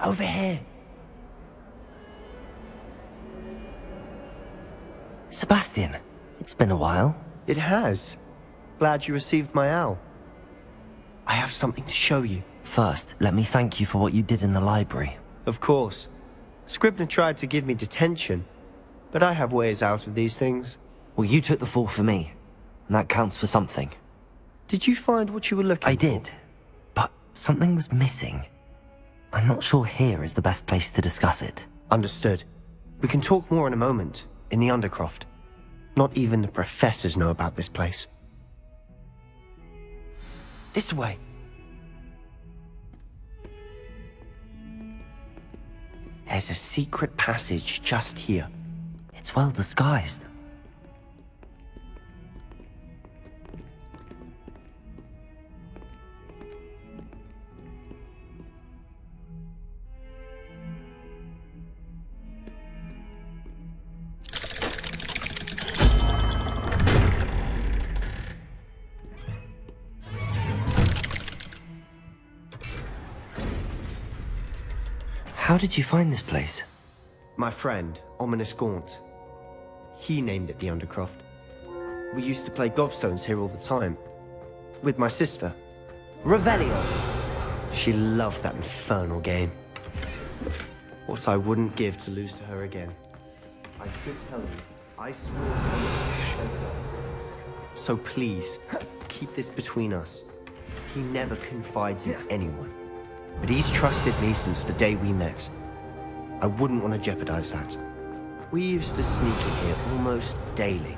Over here. Sebastian, it's been a while. It has. Glad you received my owl. I have something to show you. First, let me thank you for what you did in the library. Of course. Scribner tried to give me detention, but I have ways out of these things. Well, you took the fall for me, and that counts for something. Did you find what you were looking for? I did, but something was missing. I'm not sure here is the best place to discuss it. Understood. We can talk more in a moment, in the Undercroft. Not even the professors know about this place. This way. There's a secret passage just here. It's well disguised. How did you find this place? My friend, Ominous Gaunt. He named it the Undercroft. We used to play gobstones here all the time. With my sister. Revelio. She loved that infernal game. What I wouldn't give to lose to her again. I should tell you, I swore. So please, keep this between us. He never confides in anyone. But he's trusted me since the day we met. I wouldn't want to jeopardize that. We used to sneak in here almost daily.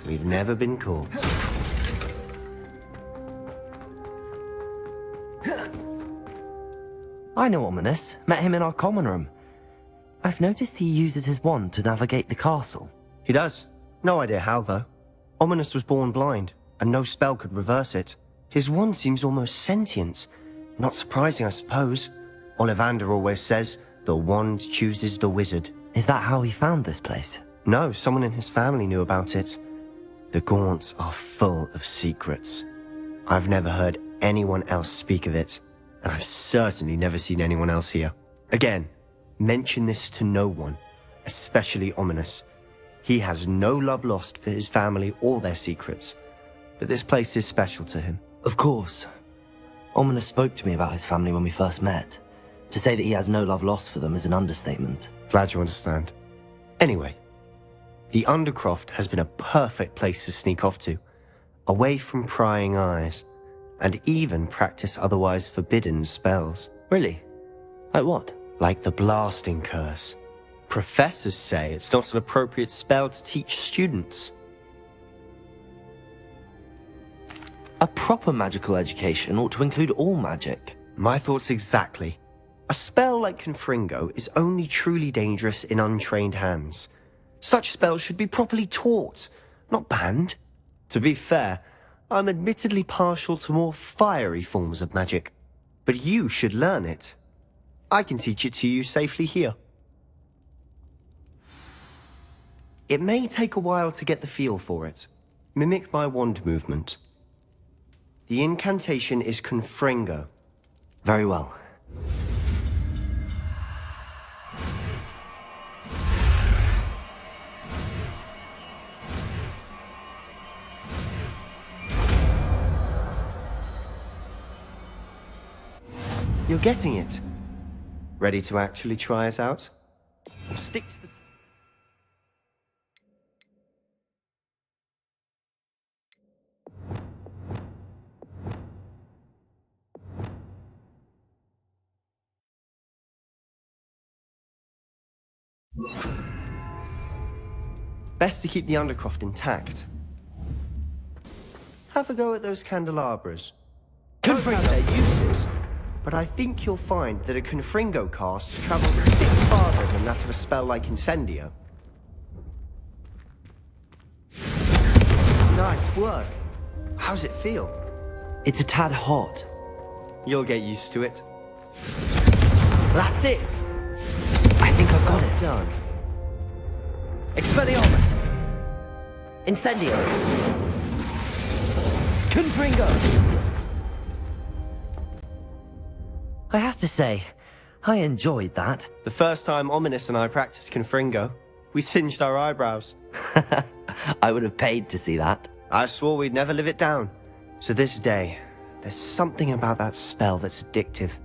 We've never been caught. I know Ominous. Met him in our common room. I've noticed he uses his wand to navigate the castle. He does. No idea how, though. Ominous was born blind, and no spell could reverse it. His wand seems almost sentient. Not surprising, I suppose. Ollivander always says, the wand chooses the wizard. Is that how he found this place? No, someone in his family knew about it. The Gaunts are full of secrets. I've never heard anyone else speak of it, and I've certainly never seen anyone else here. Again, mention this to no one, especially Ominous. He has no love lost for his family or their secrets, but this place is special to him. Of course. Ominous spoke to me about his family when we first met. To say that he has no love lost for them is an understatement. Glad you understand. Anyway, the Undercroft has been a perfect place to sneak off to, away from prying eyes, and even practice otherwise forbidden spells. Really? Like what? Like the blasting curse. Professors say it's not an appropriate spell to teach students. A proper magical education ought to include all magic. My thoughts exactly. A spell like Confringo is only truly dangerous in untrained hands. Such spells should be properly taught, not banned. To be fair, I'm admittedly partial to more fiery forms of magic, but you should learn it. I can teach it to you safely here. It may take a while to get the feel for it. Mimic my wand movement. The incantation is Confringo. Very well. You're getting it. Ready to actually try it out? Or stick to the... Best to keep the Undercroft intact. Have a go at those candelabras. Don't know their uses, but I think you'll find that a Confringo cast travels a bit farther than that of a spell like Incendio. Nice work. How's it feel? It's a tad hot. You'll get used to it. That's it! I think I've got Well it. done. Expelliarmus! Incendio! Confringo! I have to say, I enjoyed that. The first time Ominous and I practiced Confringo, we singed our eyebrows. I would have paid to see that. I swore we'd never live it down. To this day, there's something about that spell that's addictive.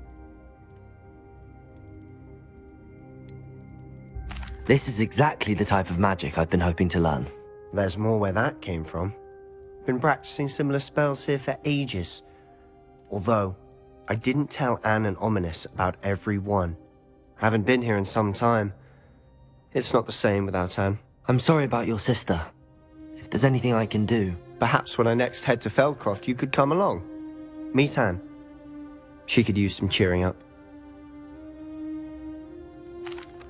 This is exactly the type of magic I've been hoping to learn. There's more where that came from. Been practicing similar spells here for ages. Although, I didn't tell Anne and Ominous about every one. Haven't been here in some time. It's not the same without Anne. I'm sorry about your sister. If there's anything I can do... Perhaps when I next head to Feldcroft, you could come along. Meet Anne. She could use some cheering up.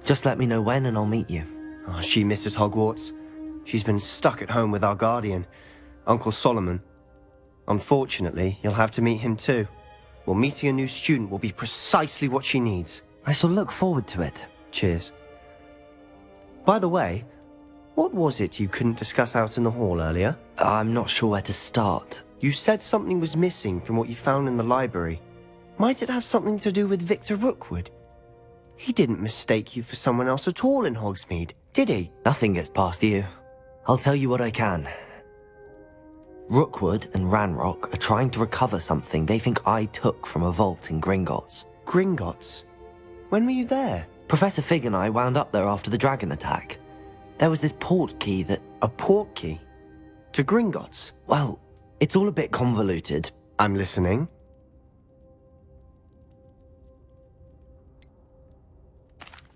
Just let me know when and I'll meet you. Oh, she misses Hogwarts. She's been stuck at home with our guardian, Uncle Solomon. Unfortunately, you'll have to meet him too. Well, meeting a new student will be precisely what she needs. I shall look forward to it. Cheers. By the way, what was it you couldn't discuss out in the hall earlier? I'm not sure where to start. You said something was missing from what you found in the library. Might it have something to do with Victor Rookwood? He didn't mistake you for someone else at all in Hogsmeade, did he? Nothing gets past you. I'll tell you what I can. Rookwood and Ranrock are trying to recover something they think I took from a vault in Gringotts. Gringotts? When were you there? Professor Fig and I wound up there after the dragon attack. There was this port key that... A port key? To Gringotts? Well, it's all a bit convoluted. I'm listening.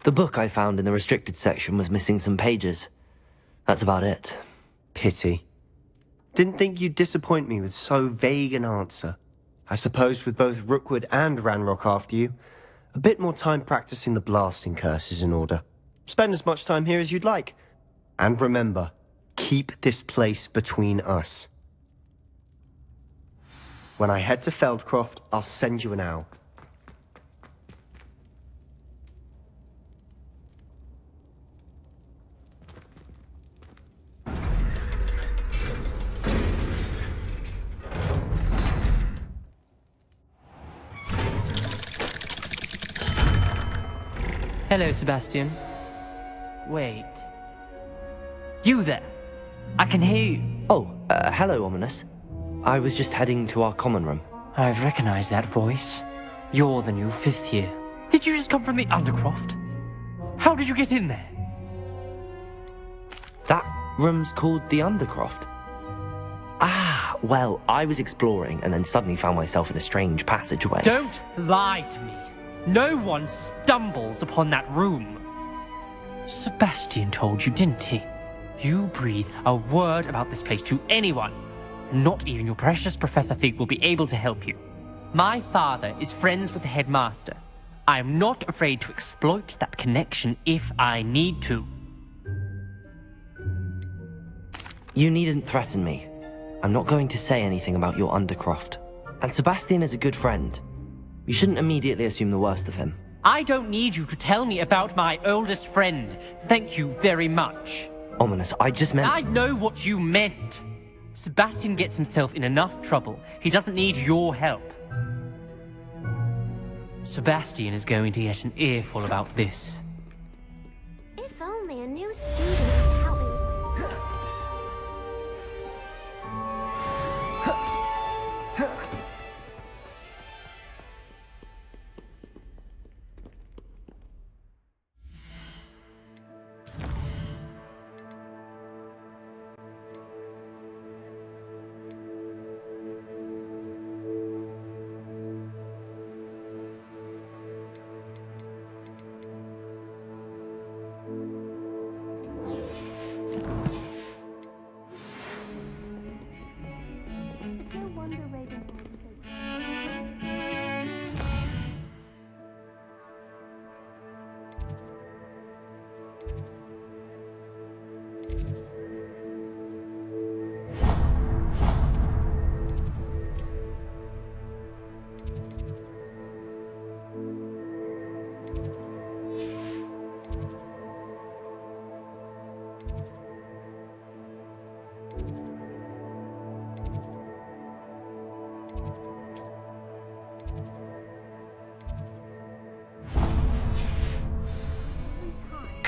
The book I found in the restricted section was missing some pages. That's about it. Pity. Didn't think you'd disappoint me with so vague an answer. I suppose with both Rookwood and Ranrock after you, a bit more time practicing the blasting curse is in order. Spend as much time here as you'd like. And remember, keep this place between us. When I head to Feldcroft, I'll send you an owl. Hello, Sebastian. Wait. You there? I can hear you. Oh, hello, Ominous. I was just heading to our common room. I've recognized that voice. You're the new 5th year. Did you just come from the Undercroft? How did you get in there? That room's called the Undercroft. Ah, well, I was exploring and then suddenly found myself in a strange passageway. Don't lie to me. No one stumbles upon that room. Sebastian told you, didn't he? You breathe a word about this place to anyone, and not even your precious Professor Fig will be able to help you. My father is friends with the headmaster. I am not afraid to exploit that connection if I need to. You needn't threaten me. I'm not going to say anything about your Undercroft. And Sebastian is a good friend. You shouldn't immediately assume the worst of him. I don't need you to tell me about my oldest friend. Thank you very much. Ominous, I just meant... I know what you meant. Sebastian gets himself in enough trouble. He doesn't need your help. Sebastian is going to get an earful about this. If only a new student was helping.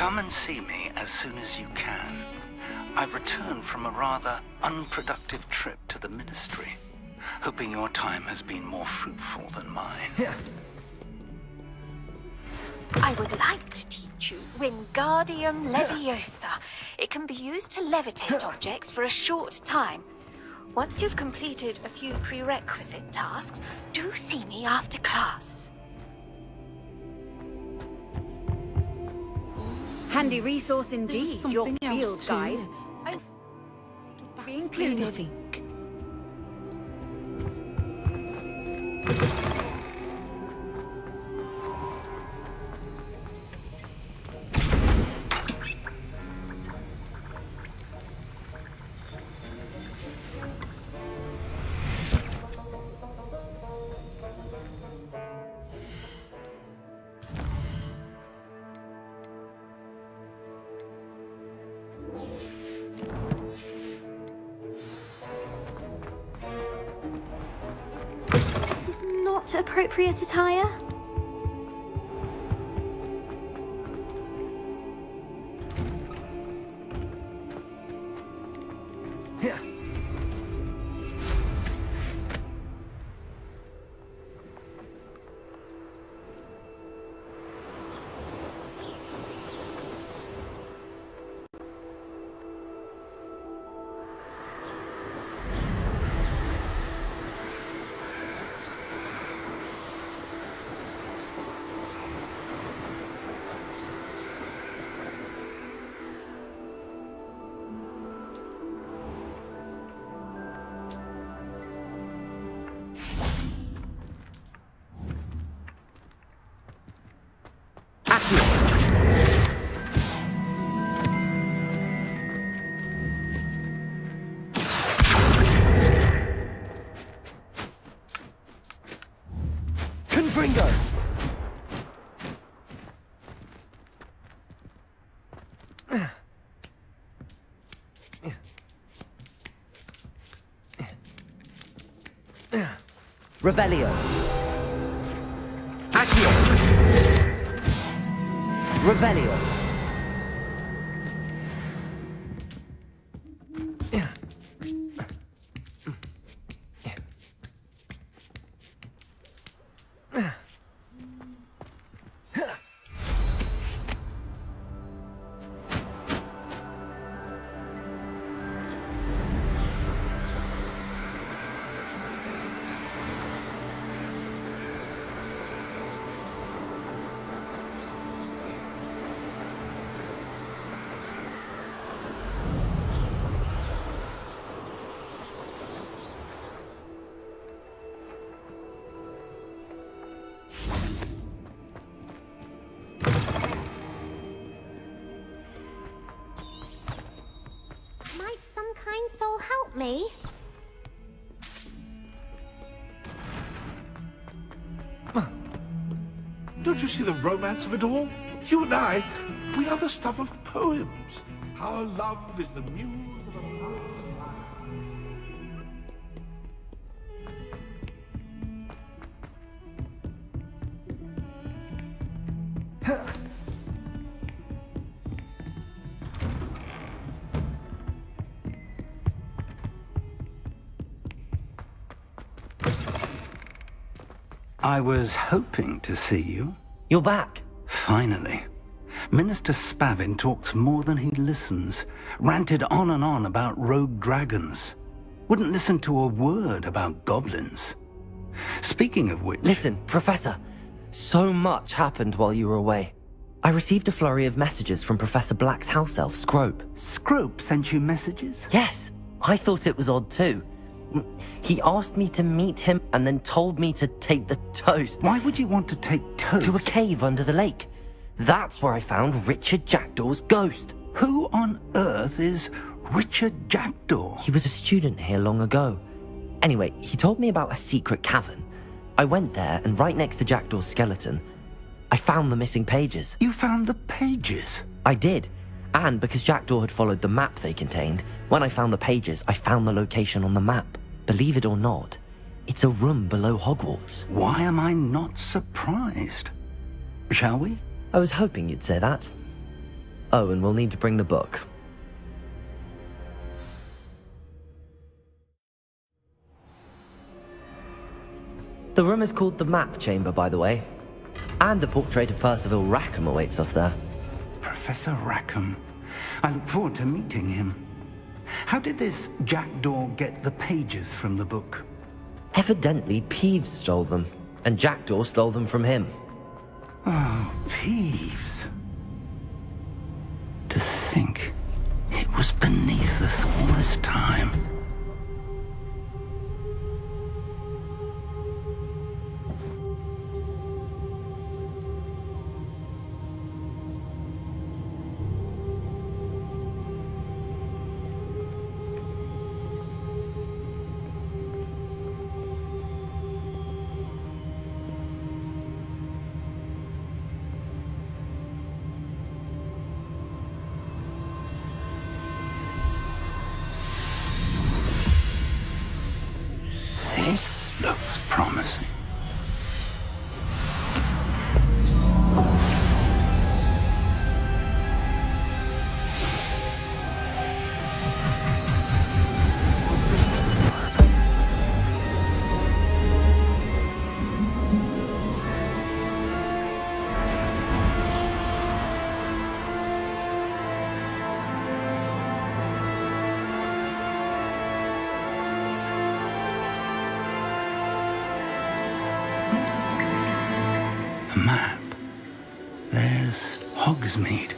Come and see me as soon as you can. I've returned from a rather unproductive trip to the Ministry, hoping your time has been more fruitful than mine. I would like to teach you Wingardium Leviosa. It can be used to levitate objects for a short time. Once you've completed a few prerequisite tasks, do see me after class. Handy resource indeed, your something else field too. guide. Be included. Nothing. Not appropriate attire? Confringo! Revelio. Accio. Revelio. Might some kind soul help me? Don't you see the romance of it all? You and I, we are the stuff of poems. Our love is the muse of a I was hoping to see you. You're back. Finally. Minister Spavin talks more than he listens. Ranted on and on about rogue dragons. Wouldn't listen to a word about goblins. Speaking of which... Listen, Professor. So much happened while you were away. I received a flurry of messages from Professor Black's house elf, Scrope. Scrope sent you messages? Yes, I thought it was odd too. He asked me to meet him and then told me to take the toast. Why would you want to take toast? To a cave under the lake. That's where I found Richard Jackdaw's ghost. Who on earth is Richard Jackdaw? He was a student here long ago. Anyway, he told me about a secret cavern. I went there, and right next to Jackdaw's skeleton, I found the missing pages. You found the pages? I did. And because Jackdaw had followed the map they contained, when I found the pages, I found the location on the map. Believe it or not, it's a room below Hogwarts. Why am I not surprised? Shall we? I was hoping you'd say that. Oh, and we'll need to bring the book. The room is called the Map Chamber, by the way. And a portrait of Percival Rackham awaits us there. Professor Rackham. I look forward to meeting him. How did this jackdaw get the pages from the book? Evidently, Peeves stole them, and Jackdaw stole them from him. Oh, Peeves. To think it was beneath us all this time. This looks promising. A map. There's Hogsmeade.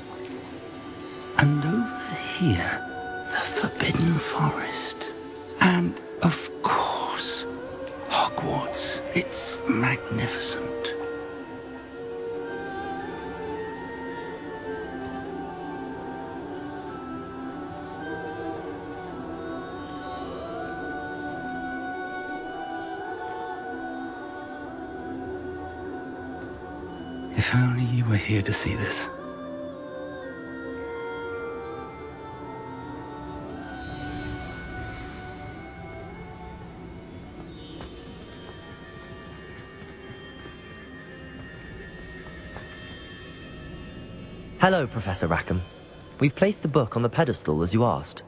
And over here, the Forbidden Forest. And, of course, Hogwarts. It's magnificent. If only you were here to see this. Hello, Professor Rackham. We've placed the book on the pedestal as you asked.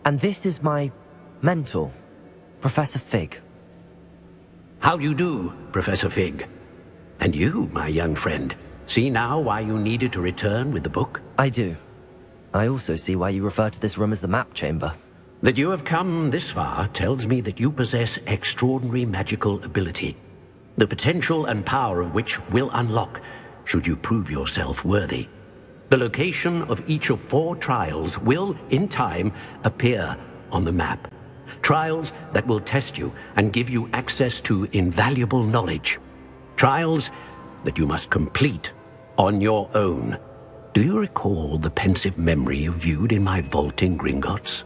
And this is my mentor, Professor Fig. How do you do, Professor Fig? And you, my young friend, see now why you needed to return with the book? I do. I also see why you refer to this room as the Map Chamber. That you have come this far tells me that you possess extraordinary magical ability, the potential and power of which will unlock should you prove yourself worthy. The location of each of 4 trials will, in time, appear on the map. Trials that will test you and give you access to invaluable knowledge. Trials that you must complete on your own. Do you recall the pensive memory you viewed in my vault in Gringotts?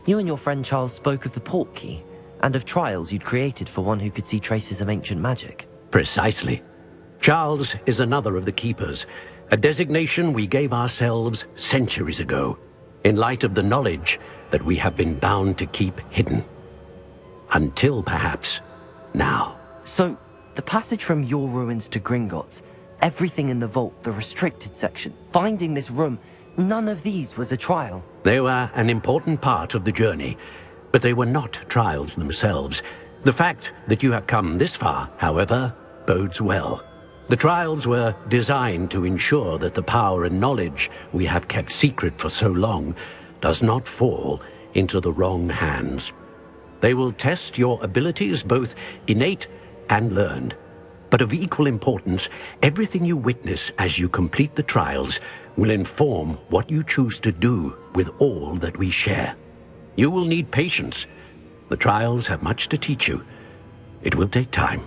You and your friend Charles spoke of the Portkey, and of trials you'd created for one who could see traces of ancient magic. Precisely. Charles is another of the Keepers, a designation we gave ourselves centuries ago, in light of the knowledge that we have been bound to keep hidden. Until, perhaps, now. So, the passage from your ruins to Gringotts, everything in the vault, the restricted section, finding this room, none of these was a trial. They were an important part of the journey, but they were not trials themselves. The fact that you have come this far, however, bodes well. The trials were designed to ensure that the power and knowledge we have kept secret for so long does not fall into the wrong hands. They will test your abilities, both innate and learned. But of equal importance, everything you witness as you complete the trials will inform what you choose to do with all that we share. You will need patience. The trials have much to teach you. It will take time.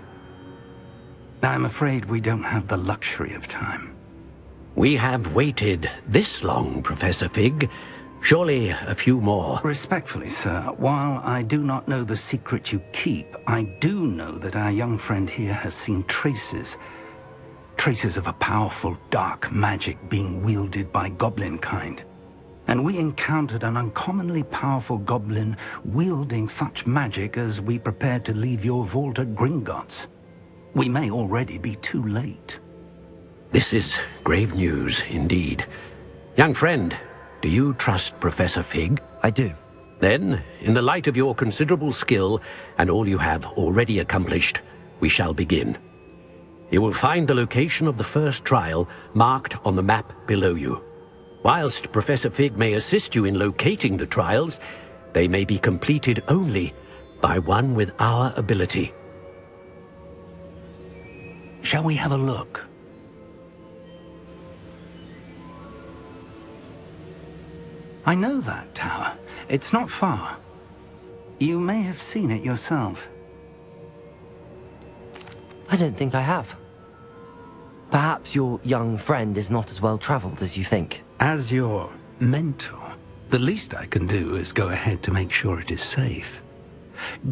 I'm afraid we don't have the luxury of time. We have waited this long, Professor Fig. Surely a few more. Respectfully, sir, while I do not know the secret you keep, I do know that our young friend here has seen traces of a powerful dark magic being wielded by goblin kind. And we encountered an uncommonly powerful goblin wielding such magic as we prepared to leave your vault at Gringotts. We may already be too late. This is grave news indeed. Young friend, do you trust Professor Fig? I do. Then, in the light of your considerable skill and all you have already accomplished, we shall begin. You will find the location of the first trial marked on the map below you. Whilst Professor Fig may assist you in locating the trials, they may be completed only by one with our ability. Shall we have a look? I know that tower. It's not far. You may have seen it yourself. I don't think I have. Perhaps your young friend is not as well traveled as you think. As your mentor, the least I can do is go ahead to make sure it is safe.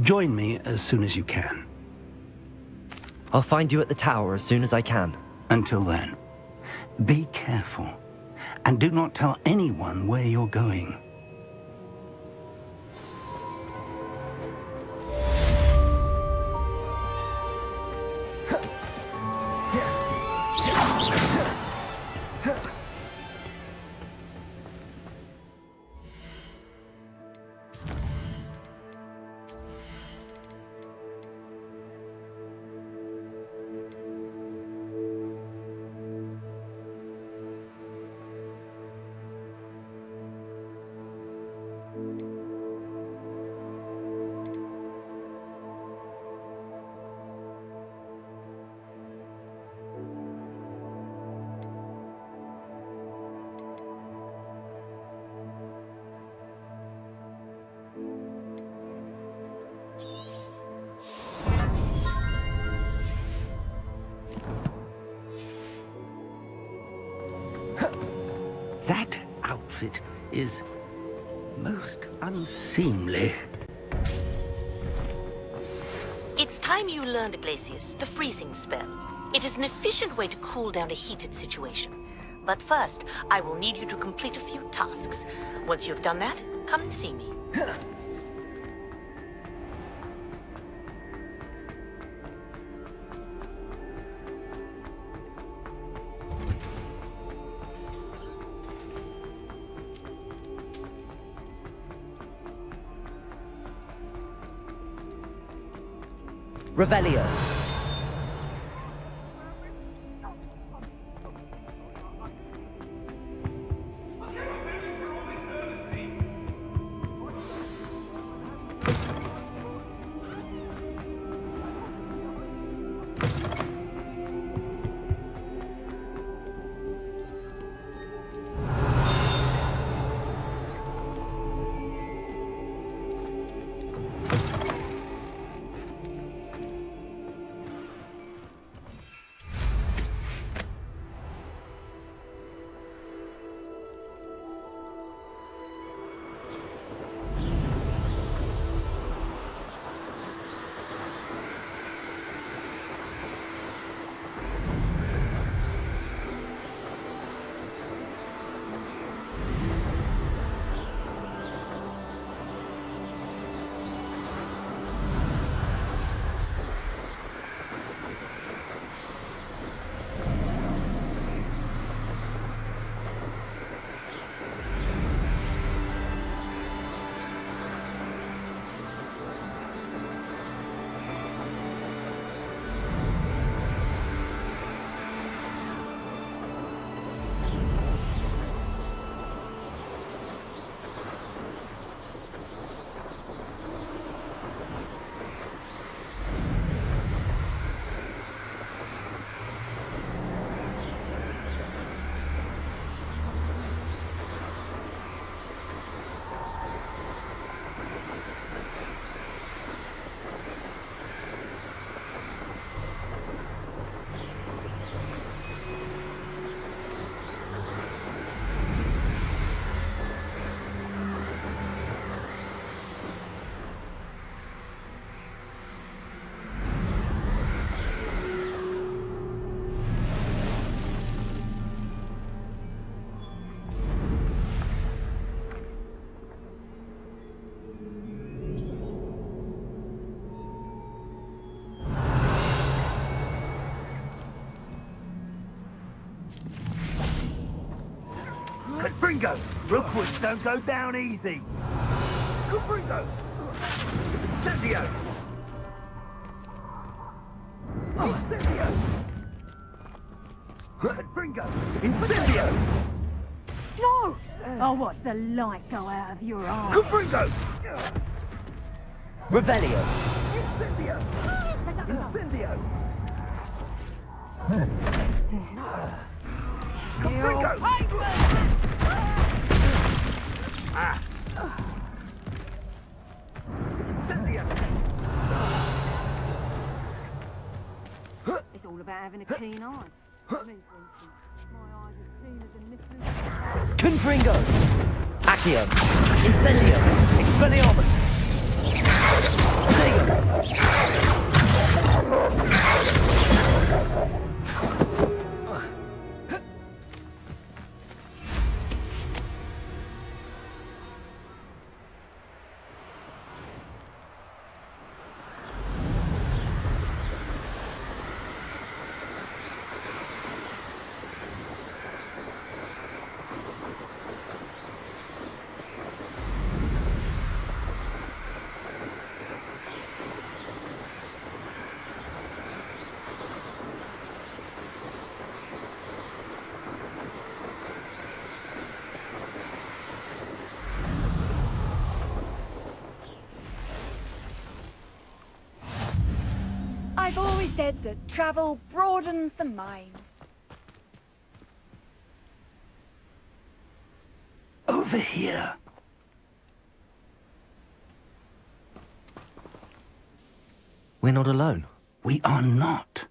Join me as soon as you can. I'll find you at the tower as soon as I can. Until then, be careful, and do not tell anyone where you're going. That outfit is most unseemly. It's time you learned, Glacius, the freezing spell. It is an efficient way to cool down a heated situation. But first, I will need you to complete a few tasks. Once you've done that, come and see me. Revelio. Confringo! Rookwoods don't go down easy! Confringo! Incendio! Incendio! Confringo! Incendio! No! I'll watch the light go out of your eyes. Confringo! Revelio. Incendio! Incendio! Confringo! Ah! Incendio! It's all about having a keen eye. Me, for instance, my eyes are keen as a missile. Confringo. Accio. Incendio. Expelliarmus. I've always said that travel broadens the mind. Over here. We're not alone. We are not.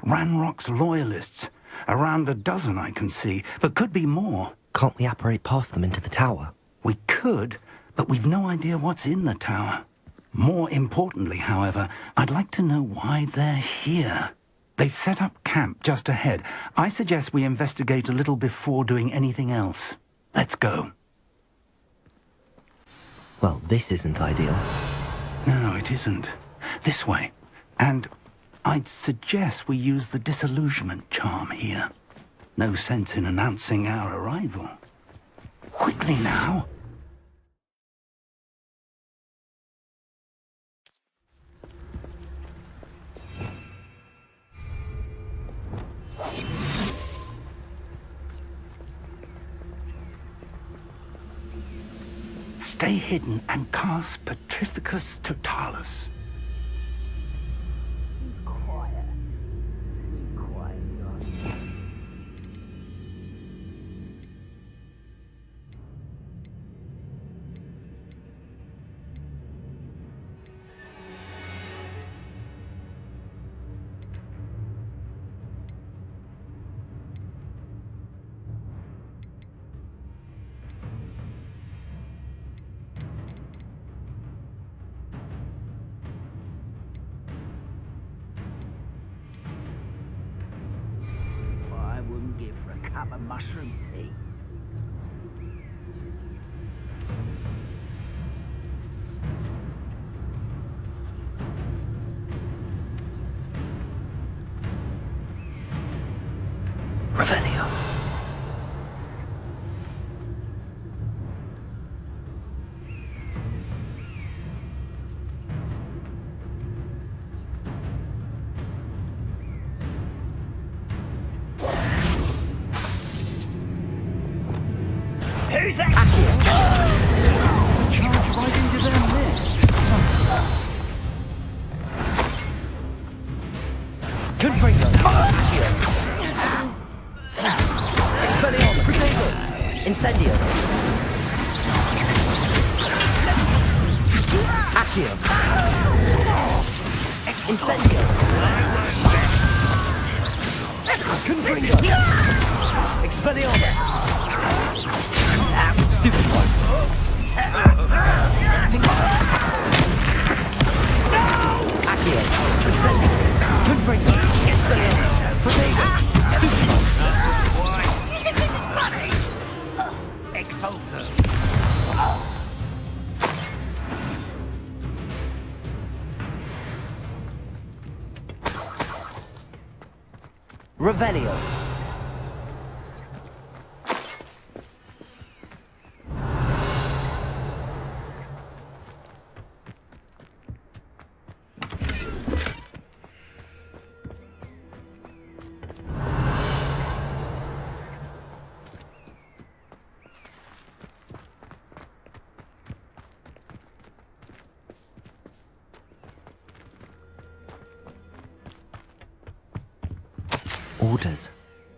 Ranrock's loyalists. Around a dozen I can see, but could be more. Can't we apparate past them into the tower? We could, but we've no idea what's in the tower. More importantly, however, I'd like to know why they're here. They've set up camp just ahead. I suggest we investigate a little before doing anything else. Let's go. Well, this isn't ideal. No, it isn't. This way. And I'd suggest we use the disillusionment charm here. No sense in announcing our arrival. Quickly now. Stay hidden and cast Petrificus Totalis. Cup of mushroom tea. Revelio. Who's that? Charge right into their midst. Confringo. Expelliarmus. Protego. Incendio. Accio. Incendio. Confringo. Expelliarmus. Stupid one. Accio. Incendio. Confringo. Expelliarmus. Protego. Stupid one. Why? This is funny. Exalter. Revelio. Orders.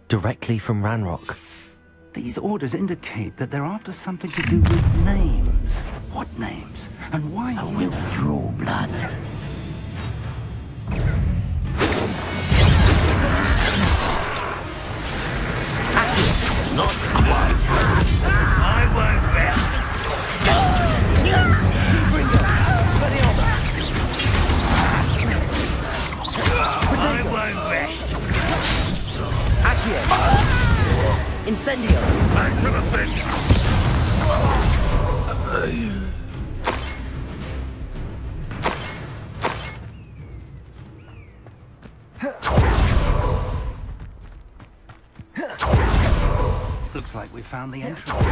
Directly from Ranrock. These orders indicate that they're after something to do with names. What names? And why? I will draw blood. Not quite. I won't rest. I won't rest. Incendio! Back to the thing. Looks like we found the entrance.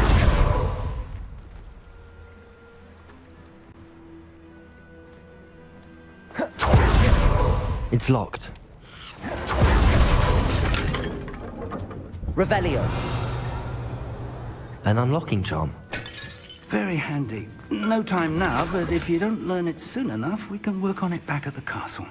It's locked. Revelio. An unlocking charm. Very handy. No time now, but if you don't learn it soon enough, we can work on it back at the castle.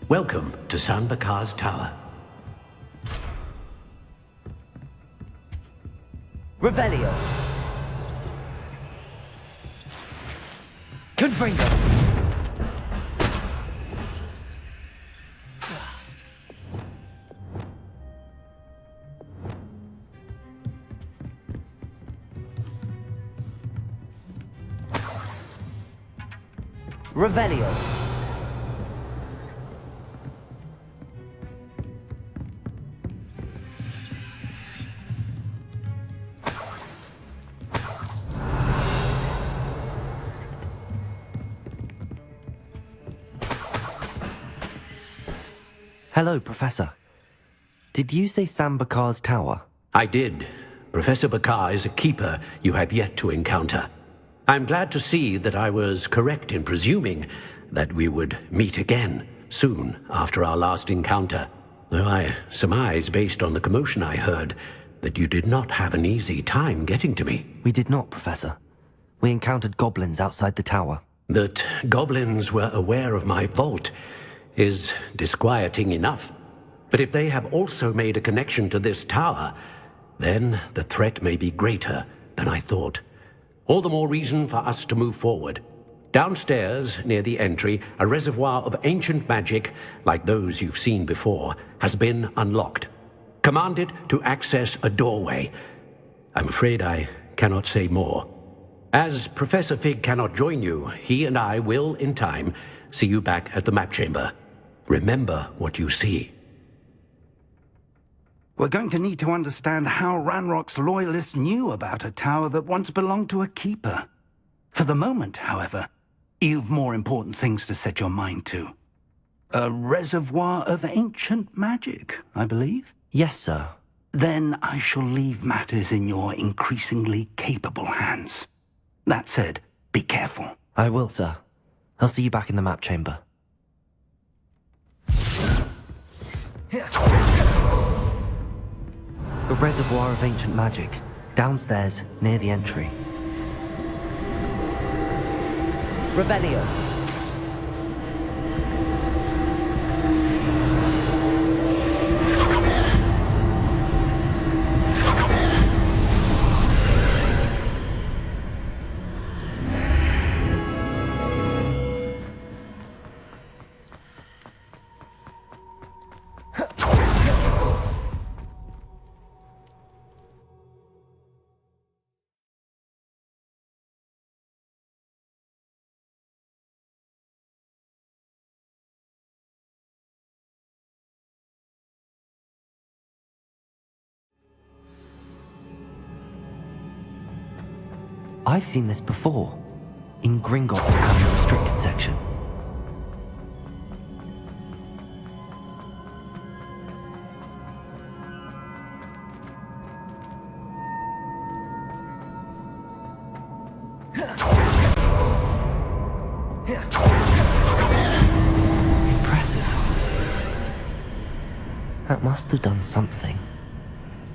Welcome to San Bakar's Tower. Revelio. Confringo. Revelio. Hello, Professor. Did you say San Bakar's Tower? I did. Professor Bakar is a keeper you have yet to encounter. I'm glad to see that I was correct in presuming that we would meet again soon after our last encounter, though I surmise, based on the commotion I heard, that you did not have an easy time getting to me. We did not, Professor. We encountered goblins outside the tower. That goblins were aware of my vault is disquieting enough. But if they have also made a connection to this tower, then the threat may be greater than I thought. All the more reason for us to move forward. Downstairs, near the entry, a reservoir of ancient magic, like those you've seen before, has been unlocked. Commanded to access a doorway. I'm afraid I cannot say more. As Professor Fig cannot join you, he and I will, in time, see you back at the map chamber. Remember what you see. We're going to need to understand how Ranrock's loyalists knew about a tower that once belonged to a keeper. For the moment, however, you've more important things to set your mind to. A reservoir of ancient magic, I believe? Yes, sir. Then I shall leave matters in your increasingly capable hands. That said, be careful. I will, sir. I'll see you back in the map chamber. A reservoir of ancient magic, downstairs, near the entry. Revelio. I've seen this before, in Gringotts Ammo Restricted section. Impressive. That must have done something.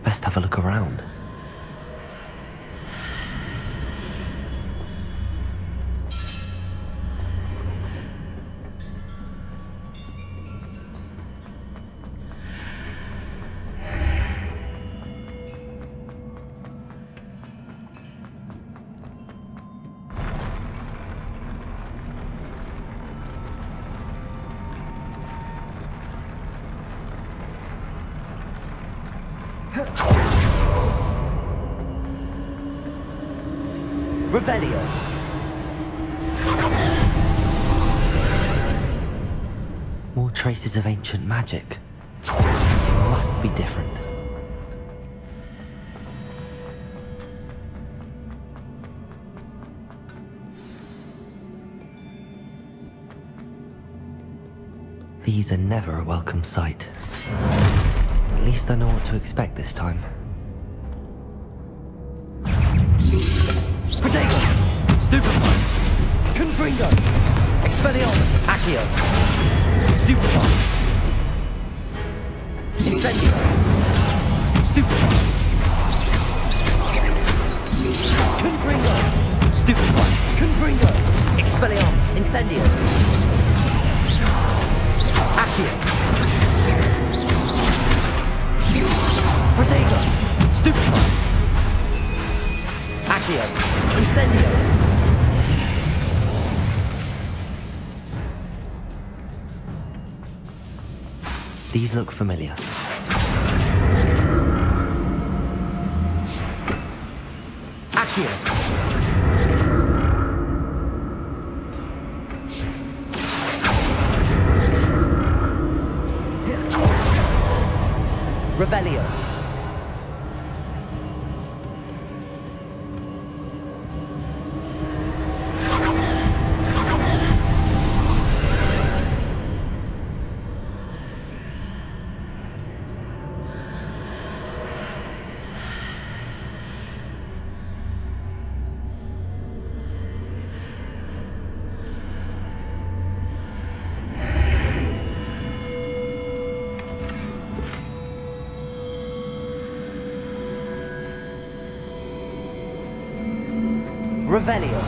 Best have a look around. Revelio. More traces of ancient magic. Something must be different. These are never a welcome sight. At least I know what to expect this time. Protego! Stupefy! Confringo! Expelliarmus! Accio! Stupefy! Incendio! Stupefy! Confringo! Stupefy! Confringo! Expelliarmus! Incendio! Accio! Protego! Stupefy! Accio! Incendio! These look familiar. Accio! Revelio. Revelio.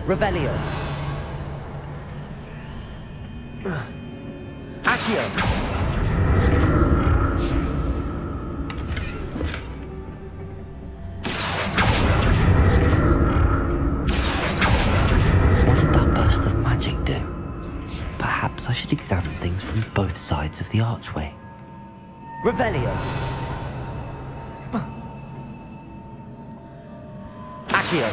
Revelio. Accio. I should examine things from both sides of the archway. Revelio. Accio.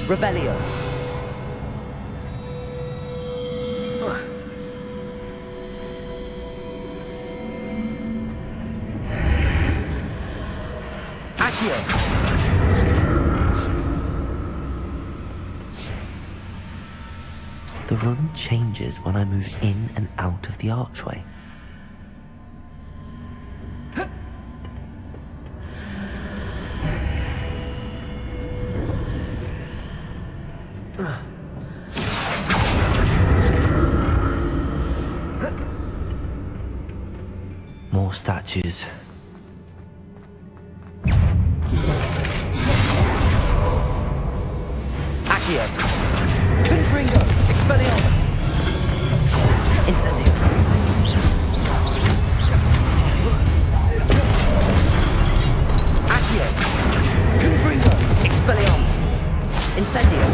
Revelio. The room changes when I move in and out of the archway. More statues. Accio. Confringo. Expelliarmus. Incendio. Accio. Confringo. Expelliarmus. Incendio.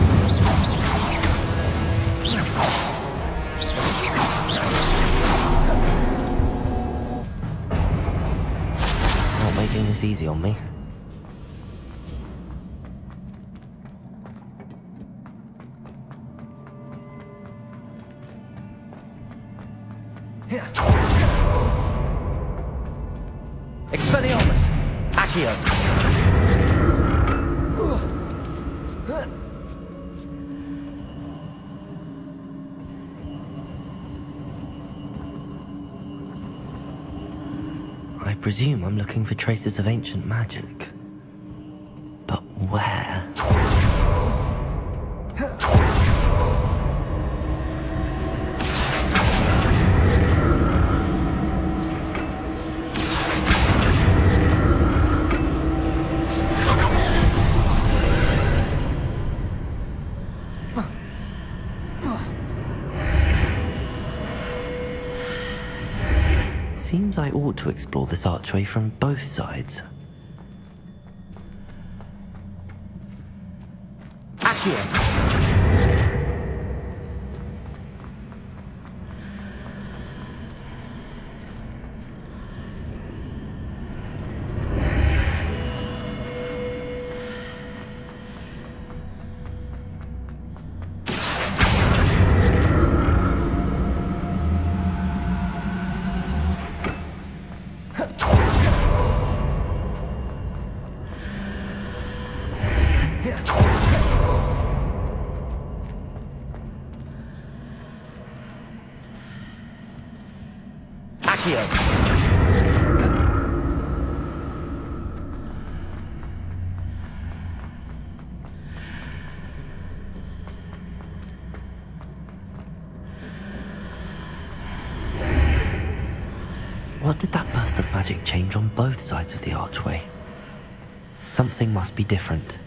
Not making this easy on me. Expelliarmus! Accio! I presume I'm looking for traces of ancient magic. But where? Seems I ought to explore this archway from both sides. Accio! What did that burst of magic change on both sides of the archway? Something must be different.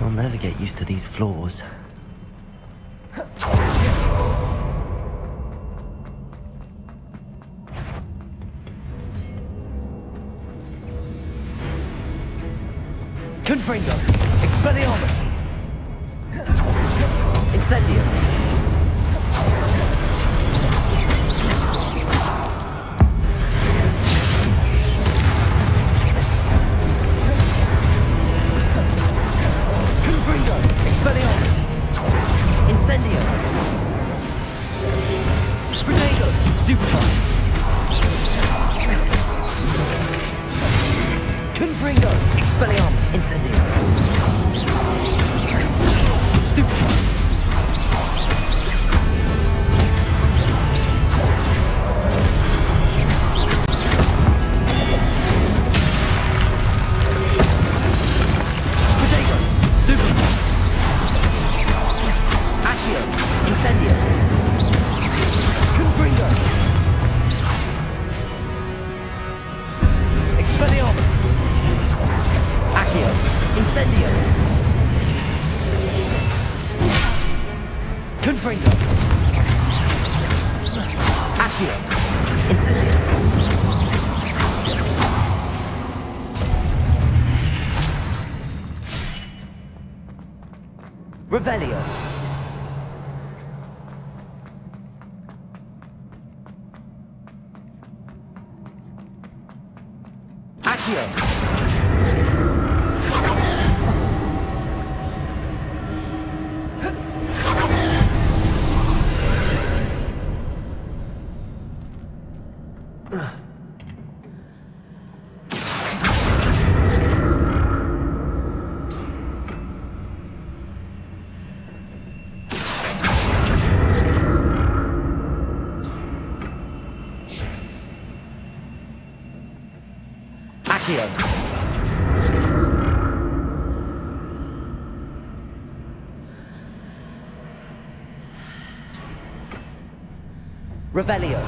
I'll never get used to these floors. Confringo! Expelliarmus! Incendio! Expelliarmus! Incendio! Protego! Stupefy! Confringo! Expelliarmus! Incendio! Stupefy! Incendio! Confringo! Expelliarmus! Accio! Incendio! Confringo! Accio! Incendio! Revelio! Accio! Accio! Revelio!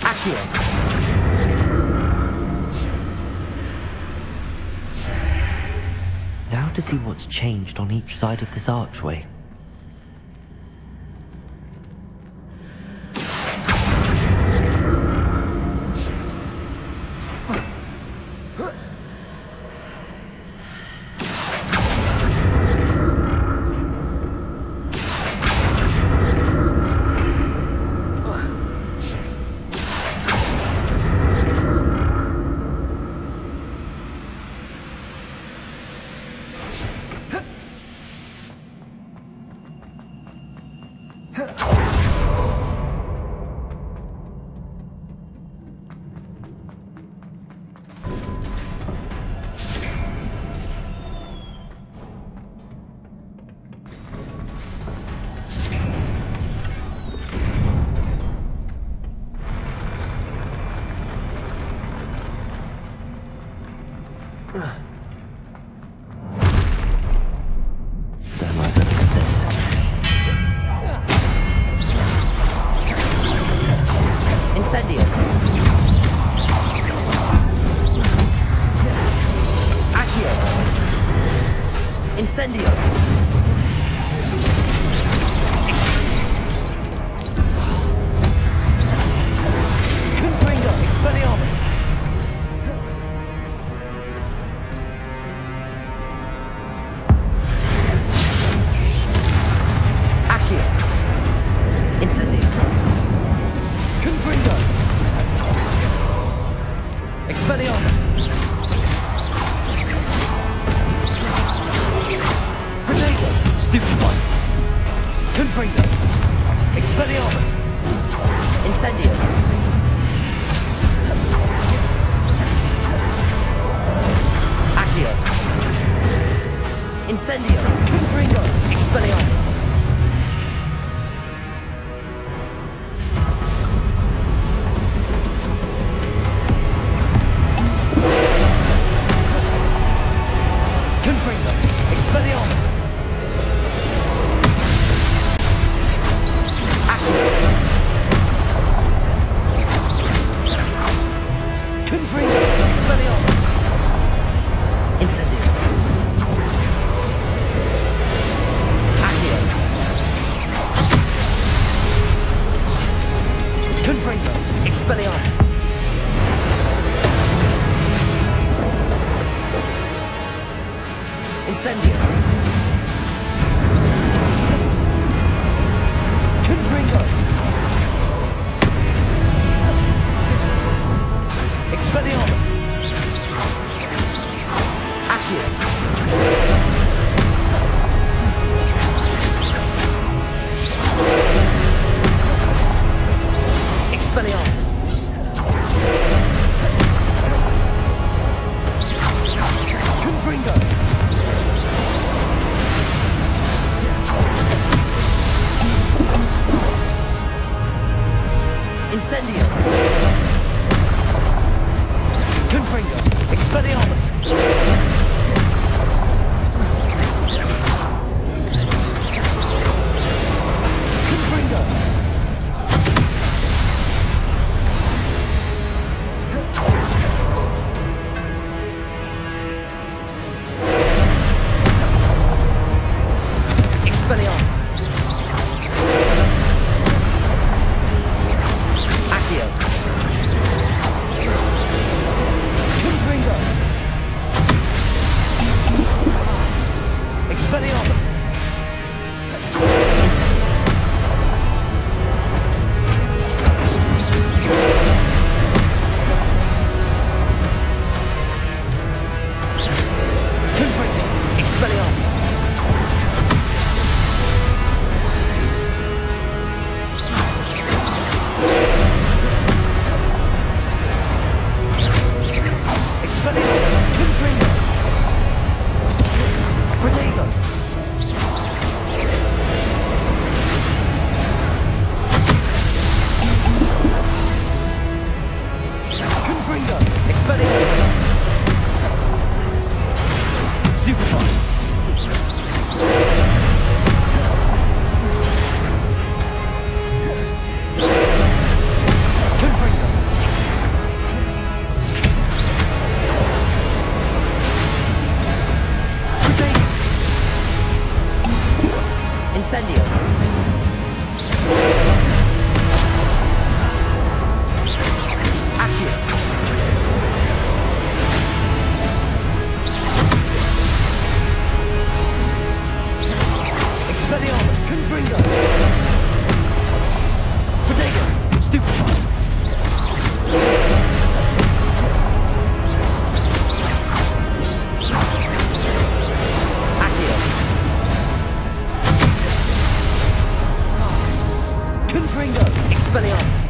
Accio! to see what's changed on each side of this archway. Incendio! Confringo! Expelliarmus! Accio! Incendio! Confringo! Expelliarmus! Stupefy! Confringo! Expelliarmus! Incendio! Accio! Incendio! Confringo! Expelliarmus! Confringo! Expelliarmus! Confringo! Expelliarmus! Incendio! Accio! Confringo! Expelliarmus! Incendio! Confringo! Expelliarmus! Accio! Expelliarmus! Confringo! Incendio! Confringo! Expelliarmus! Confringo! Expelliarmus! Accio! Confringo! Expelliarmus! Incendio! Confringo! Expelliarmus! Incendio. Accio. Expelliarmus. Confringo. Protego. Stupefy. Accio. Confringo. Expelliarmus.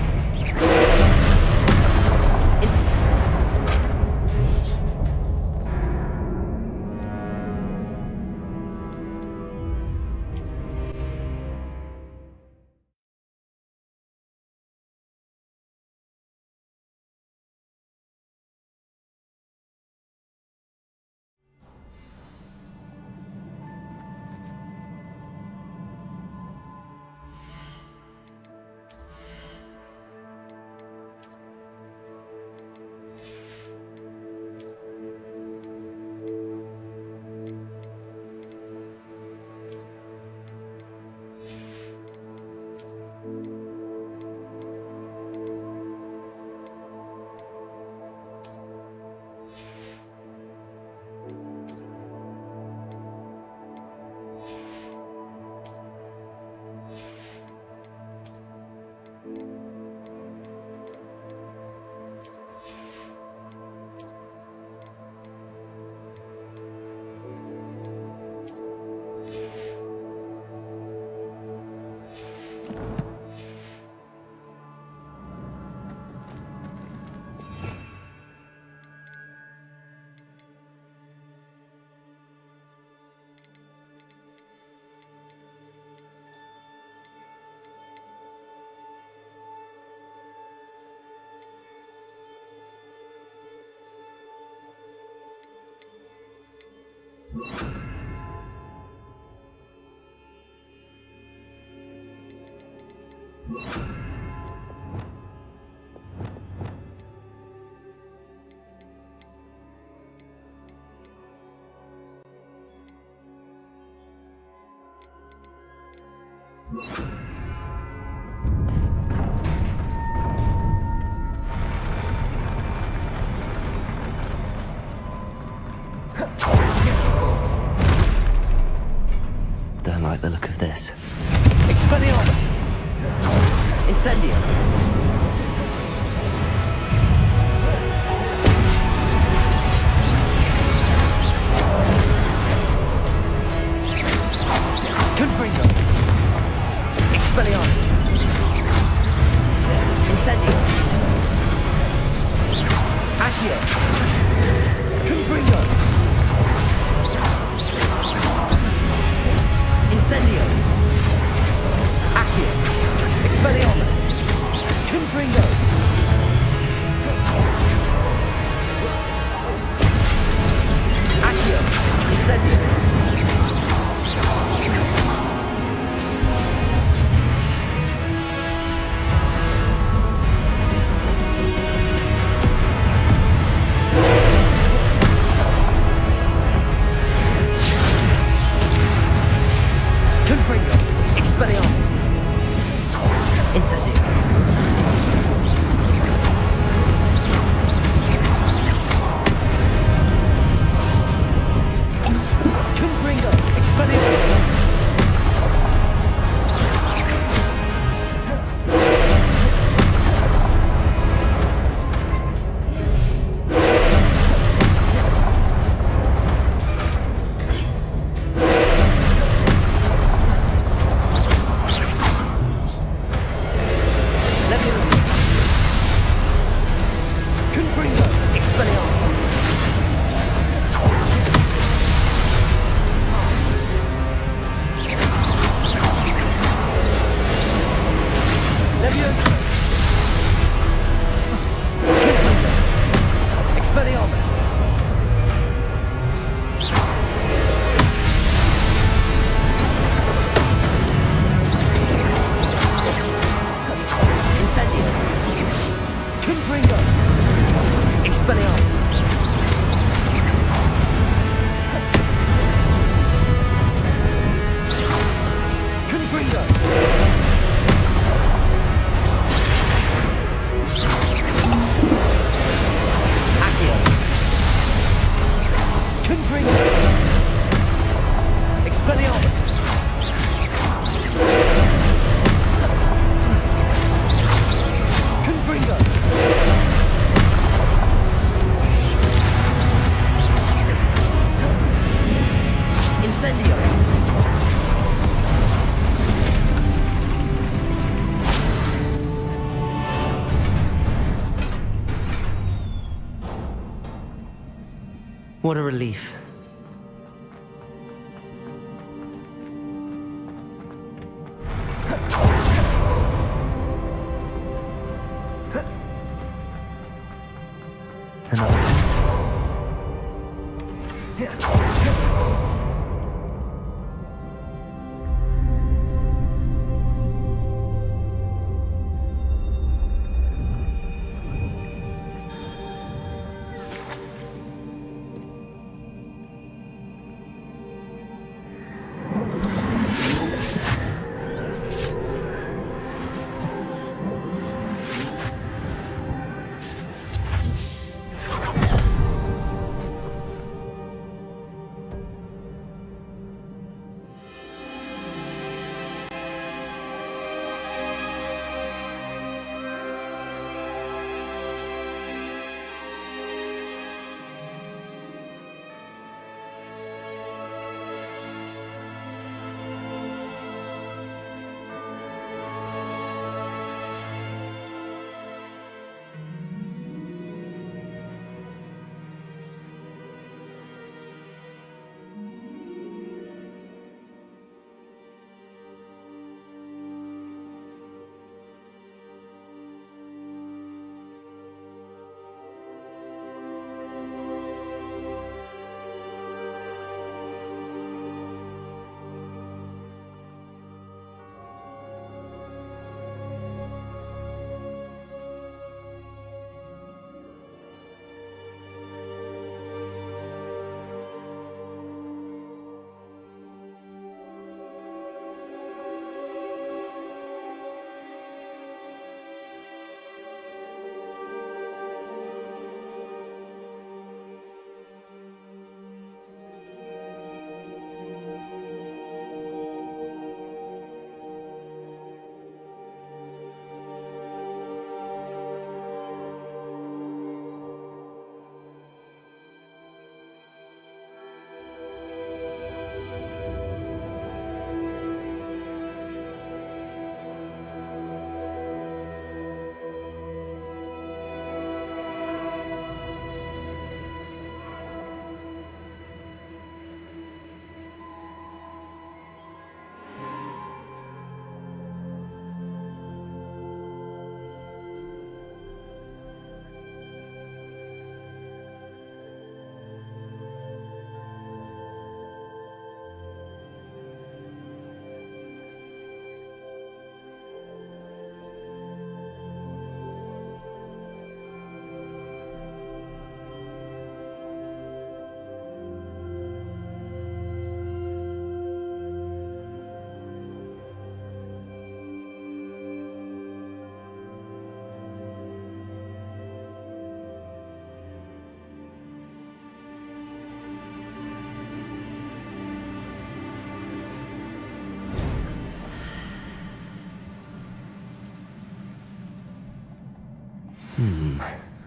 Don't like the look of this. Expelliarmus! Incendio! Confringo! Expelliarmus! Incendio! Accio! Confringo! Incendio! Accio! Expelliarmus! Confringo! Accio! Incendio! Confringo! Accio! Confringo! Expelliarmus! Confringo! Incendio! What a relief. Another pencil.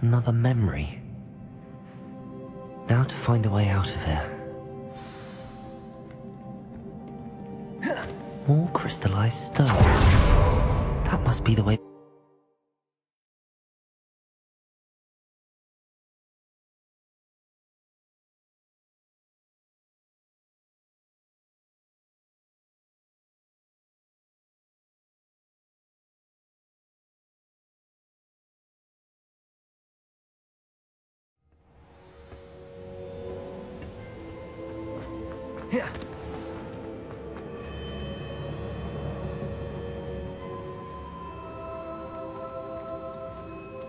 Another memory. Now to find a way out of here. More crystallized stone. That must be the way.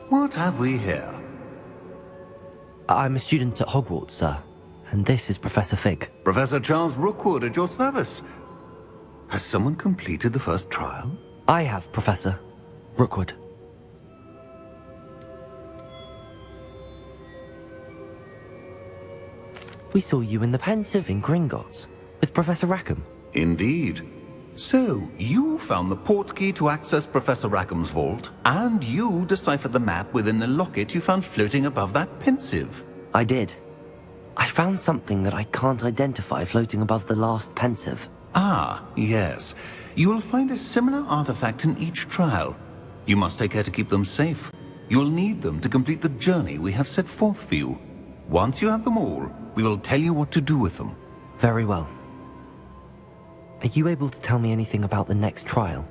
What have we here? I'm a student at Hogwarts, sir. And this is Professor Fig. Professor Charles Rookwood at your service. Has someone completed the first trial? I have, Professor. Rookwood. We saw you in the Pensive in Gringotts, with Professor Rackham. Indeed. So, you found the portkey to access Professor Rackham's vault, and you deciphered the map within the locket you found floating above that Pensive. I did. I found something that I can't identify floating above the last Pensive. Ah, yes. You will find a similar artifact in each trial. You must take care to keep them safe. You will need them to complete the journey we have set forth for you. Once you have them all, we will tell you what to do with them. Very well. Are you able to tell me anything about the next trial?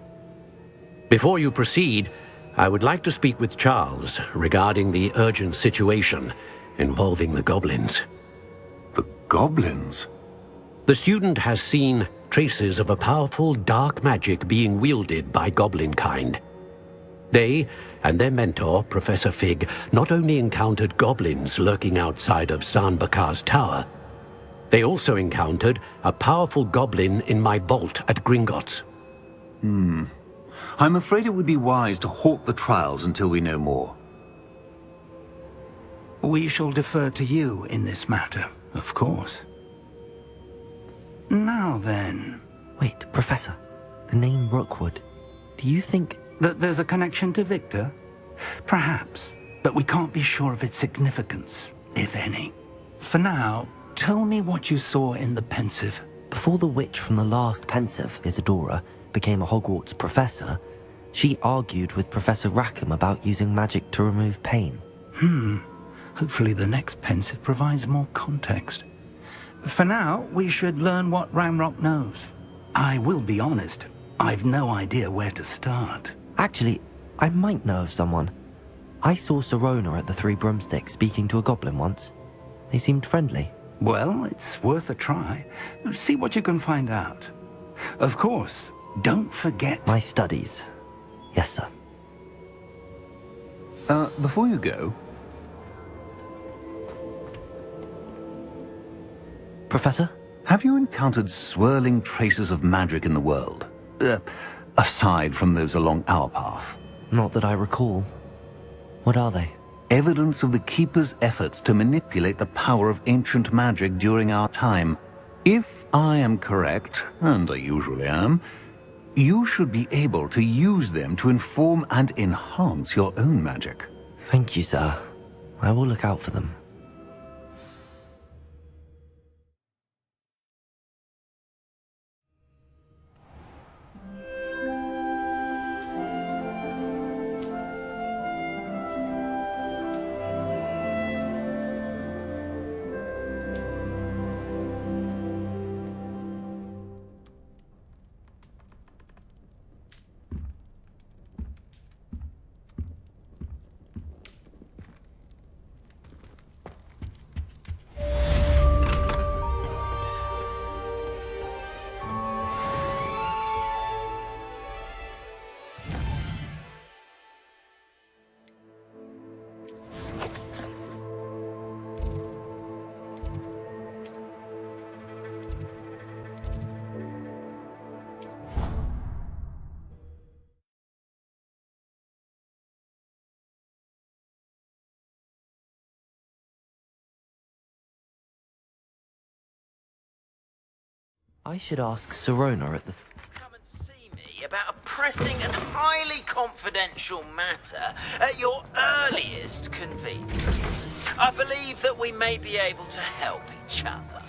Before you proceed, I would like to speak with Charles regarding the urgent situation involving the goblins. The goblins? The student has seen traces of a powerful dark magic being wielded by goblin kind. They and their mentor, Professor Fig, not only encountered goblins lurking outside of Sanbakar's tower, they also encountered a powerful goblin in my vault at Gringotts. I'm afraid it would be wise to halt the trials until we know more. We shall defer to you in this matter, of course. Now then... Wait, Professor. The name Rookwood. Do you think... that there's a connection to Victor? Perhaps, but we can't be sure of its significance, if any. For now, tell me what you saw in the Pensive. Before the witch from the last Pensive, Isadora, became a Hogwarts professor, she argued with Professor Rackham about using magic to remove pain. Hopefully the next Pensive provides more context. For now, we should learn what Ramrock knows. I will be honest, I've no idea where to start. Actually, I might know of someone. I saw Sirona at the Three Broomsticks speaking to a goblin once. They seemed friendly. Well, it's worth a try. See what you can find out. Of course, don't forget... My studies. Yes, sir. Before you go... Professor? Have you encountered swirling traces of magic in the world? Aside from those along our path? Not that I recall. What are they? Evidence of the Keeper's efforts to manipulate the power of ancient magic during our time. If I am correct, and I usually am, you should be able to use them to inform and enhance your own magic. Thank you, sir. I will look out for them. I should ask Sirona at the... Come and see me about a pressing and highly confidential matter at your earliest convenience. I believe that we may be able to help each other.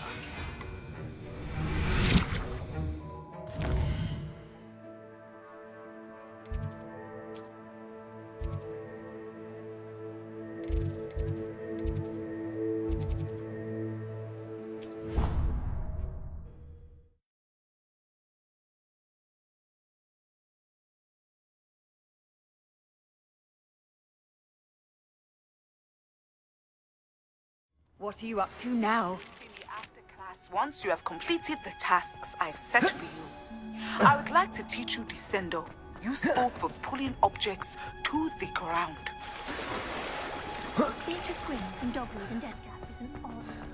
What are you up to now? See me after class once you have completed the tasks I've set for you. I would like to teach you Descendo, useful for pulling objects to the ground. Beatrice Green from Dogwood and Deathcap is an odd woman.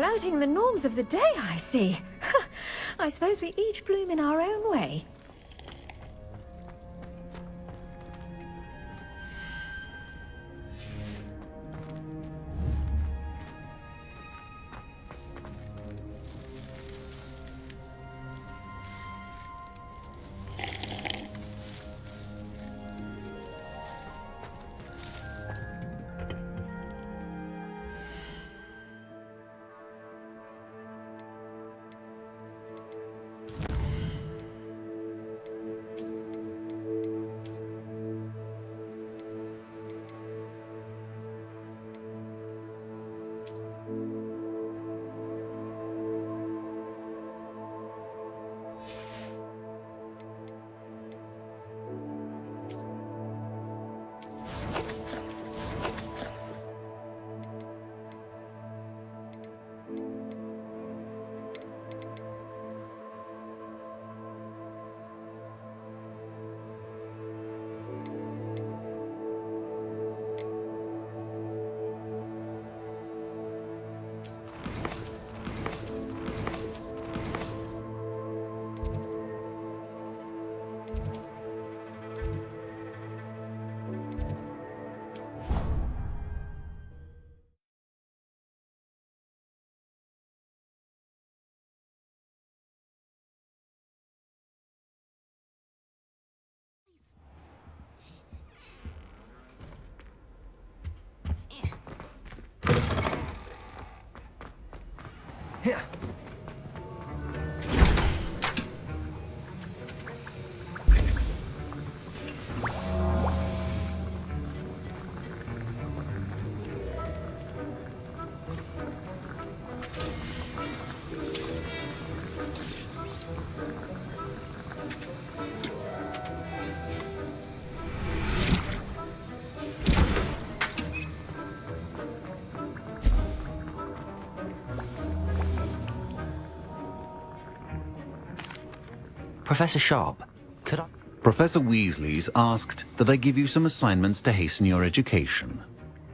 flouting the norms of the day, I see. I suppose we each bloom in our own way. Here. Professor Sharp, could I... Professor Weasley's asked that I give you some assignments to hasten your education.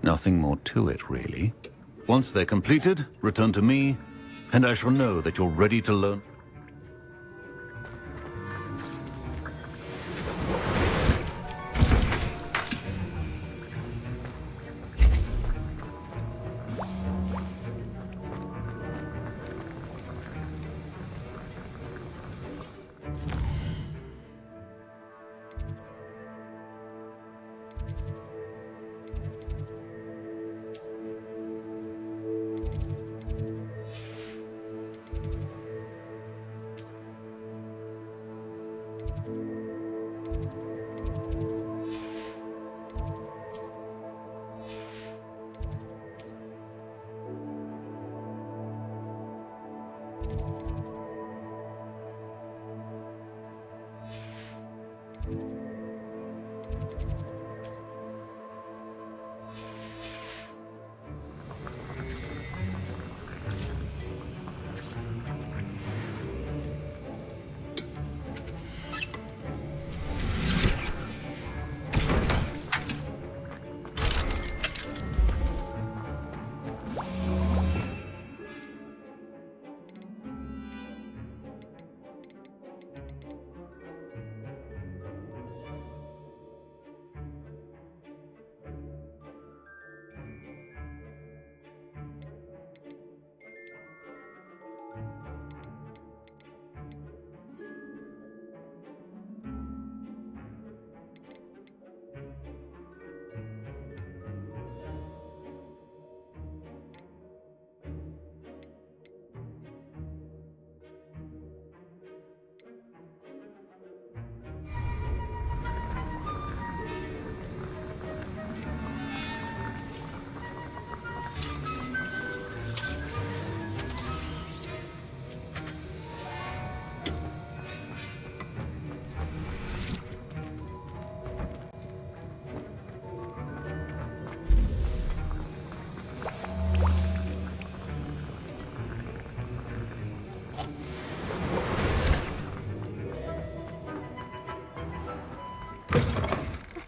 Nothing more to it, really. Once they're completed, return to me, and I shall know that you're ready to learn.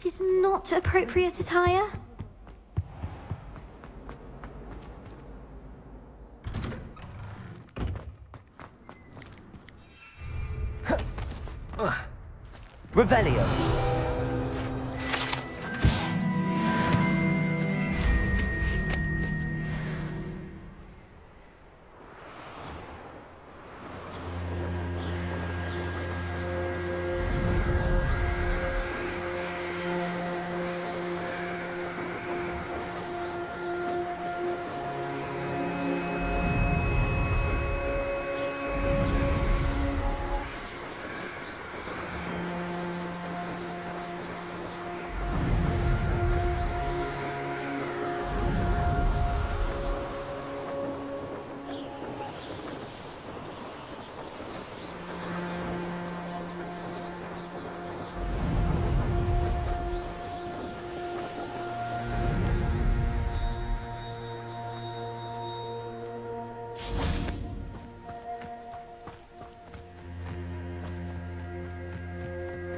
Is not appropriate attire. Revelio.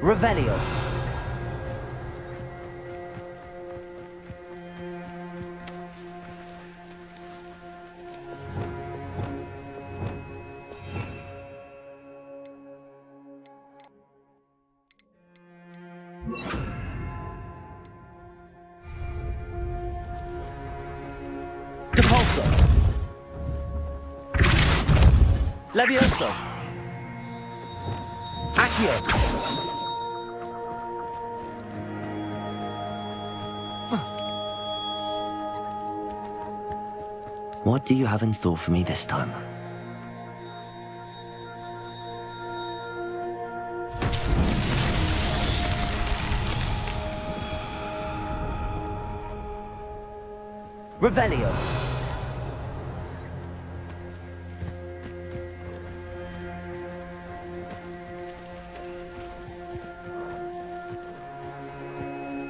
Revelio. Depulso. Levioso. Accio. What do you have in store for me this time? Revelio.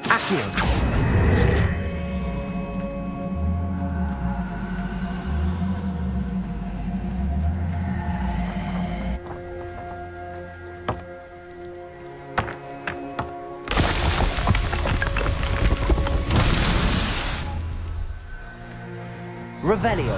Accio. Revelio.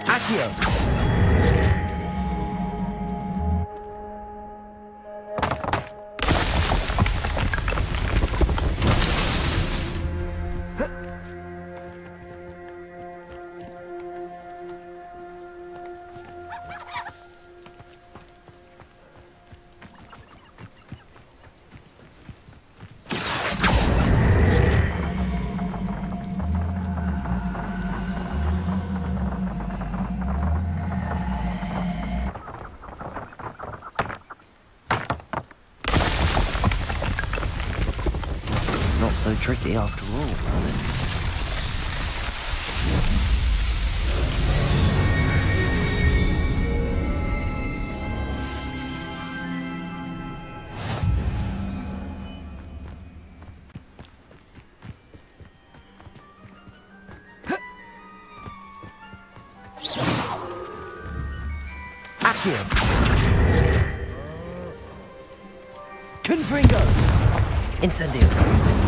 Accio. Not so tricky after all. Accio. Confringo. Incendio.